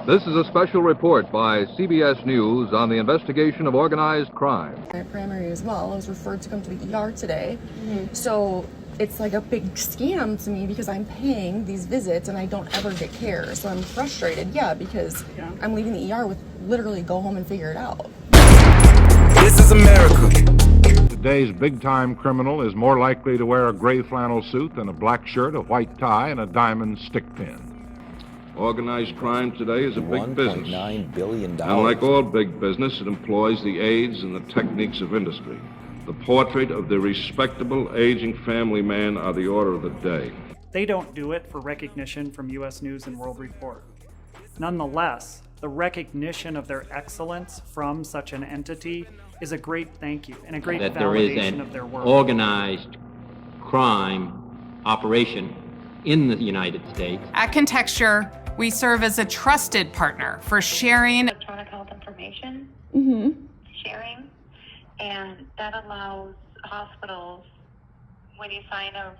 This is a special report by CBS News on the investigation of organized crime. My primary as well. I was referred to come to the ER today. So it's like a big scam to me because I'm paying these visits and I don't ever get care. So I'm frustrated, because I'm leaving the ER with literally go home and figure it out. This is America. Today's big-time criminal is more likely to wear a gray flannel suit than a black shirt, a white tie, and a diamond stick pin. Organized crime today is a big business. $1.9 billion. And like all big business, it employs the aids and the techniques of industry. The portrait of the respectable, aging family man are the order of the day. They don't do it for recognition from U.S. News and World Report. Nonetheless, the recognition of their excellence from such an entity is a great thank you and a great validation of their work. Organized crime operation in the United States. At Contexture, we serve as a trusted partner for sharing electronic health information sharing, and that allows hospitals, when you sign a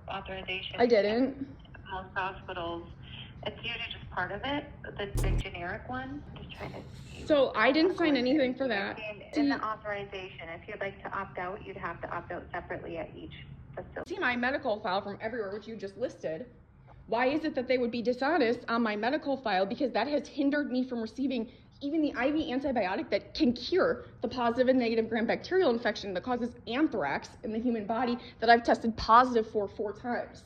authorization. I didn't. Most hospitals, it's usually just part of it, the big generic one. Just trying to. So I didn't sign anything for that. In the authorization, if you'd like to opt out, you'd have to opt out separately at each facility. See my medical file from everywhere, which you just listed. Why is it that they would be dishonest on my medical file? Because that has hindered me from receiving even the IV antibiotic that can cure the positive and negative gram-bacterial infection that causes anthrax in the human body that I've tested positive for 4 times.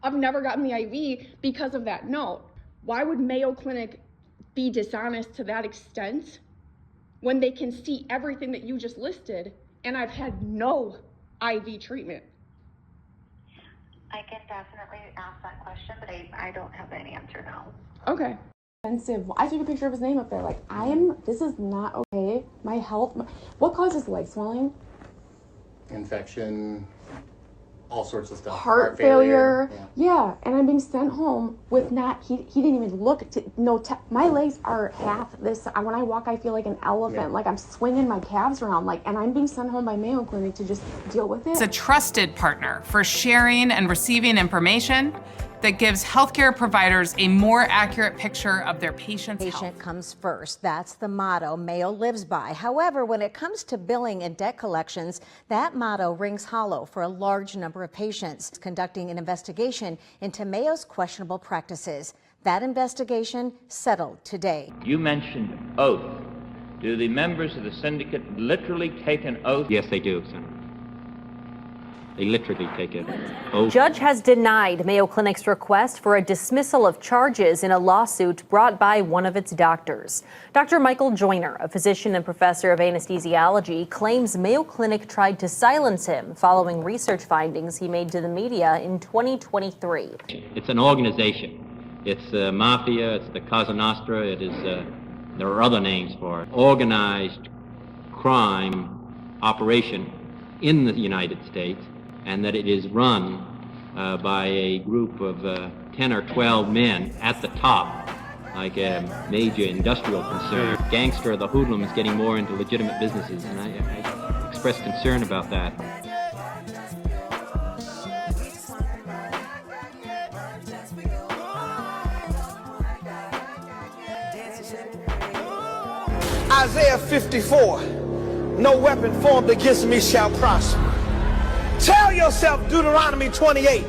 I've never gotten the IV because of that note. Why would Mayo Clinic be dishonest to that extent when they can see everything that you just listed and I've had no IV treatment? I can definitely ask that question, but I don't have any answer now. Okay. Expensive. I took a picture of his name up there. Like, this is not okay. My health. What causes leg swelling? Infection, all sorts of stuff. Heart failure. Yeah. And I'm being sent home with he didn't even look my legs are half this. When I walk, I feel like an elephant. Like I'm swinging my calves around. And I'm being sent home by Mayo Clinic to just deal with it. It's a trusted partner for sharing and receiving information that gives healthcare providers a more accurate picture of their patient's health. Patient comes first. That's the motto Mayo lives by. However, when it comes to billing and debt collections, that motto rings hollow for a large number of patients. Conducting an investigation into Mayo's questionable practices. That investigation settled today. You mentioned oath. Do the members of the syndicate literally take an oath? Yes, they do, Senator. They literally take an oath. Judge has denied Mayo Clinic's request for a dismissal of charges in a lawsuit brought by one of its doctors. Dr. Michael Joyner, a physician and professor of anesthesiology, claims Mayo Clinic tried to silence him following research findings he made to the media in 2023. It's an organization. It's the mafia, it's the Cosa Nostra, there are other names for it. Organized crime operation in the United States, and that it is run by a group of 10 or 12 men at the top, like a major industrial concern. Gangster, the hoodlum, is getting more into legitimate businesses, and I express concern about that. Isaiah 54, no weapon formed against me shall prosper. Tell yourself, Deuteronomy 28,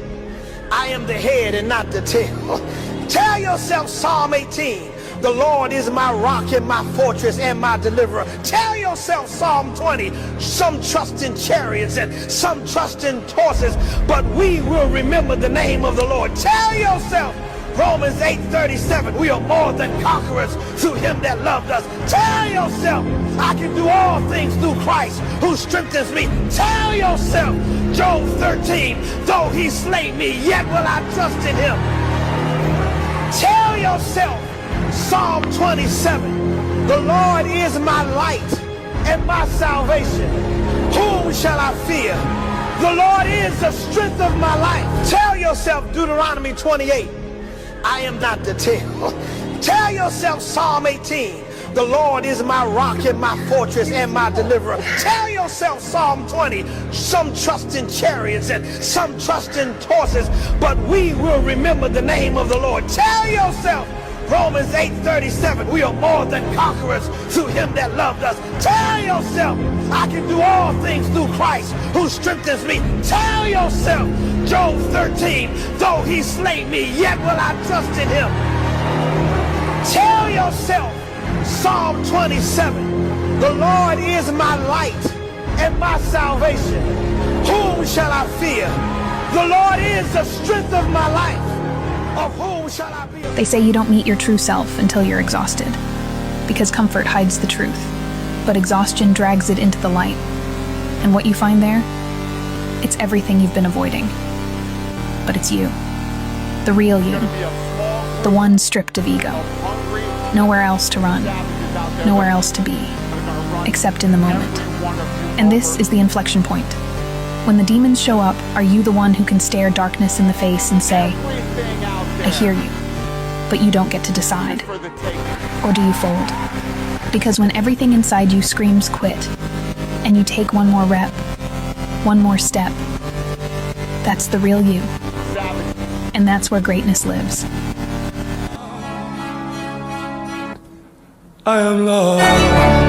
I am the head and not the tail. Tell yourself, Psalm 18, the Lord is my rock and my fortress and my deliverer. Tell yourself, Psalm 20, some trust in chariots and some trust in horses, but we will remember the name of the Lord. Tell yourself, Romans 8:37, we are more than conquerors through him that loved us. Tell yourself, I can do all things through Christ who strengthens me. Tell yourself, Job 13, though he slay me, yet will I trust in him. Tell yourself, Psalm 27, the Lord is my light and my salvation. Whom shall I fear? The Lord is the strength of my life. Tell yourself, Deuteronomy 28, I am not the tail. Tell yourself, Psalm 18, the Lord is my rock and my fortress and my deliverer. Tell yourself, Psalm 20, some trust in chariots and some trust in horses, but we will remember the name of the Lord. Tell yourself, Romans 8:37, we are more than conquerors through him that loved us. Tell yourself, I can do all things through Christ who strengthens me. Tell yourself, Job 13, though he slay me, yet will I trust in him. Tell yourself, Psalm 27, the Lord is my light and my salvation. Whom shall I fear? The Lord is the strength of my life. Of whom shall I be? They say you don't meet your true self until you're exhausted, because comfort hides the truth, but exhaustion drags it into the light. And what you find there? It's everything you've been avoiding. But it's you. The real you. The one stripped of ego. Nowhere else to run. Nowhere else to be. Except in the moment. And this is the inflection point. When the demons show up, are you the one who can stare darkness in the face and say, I hear you, but you don't get to decide? Or do you fold? Because when everything inside you screams quit, and you take one more rep, one more step, that's the real you. And that's where greatness lives. I am lost.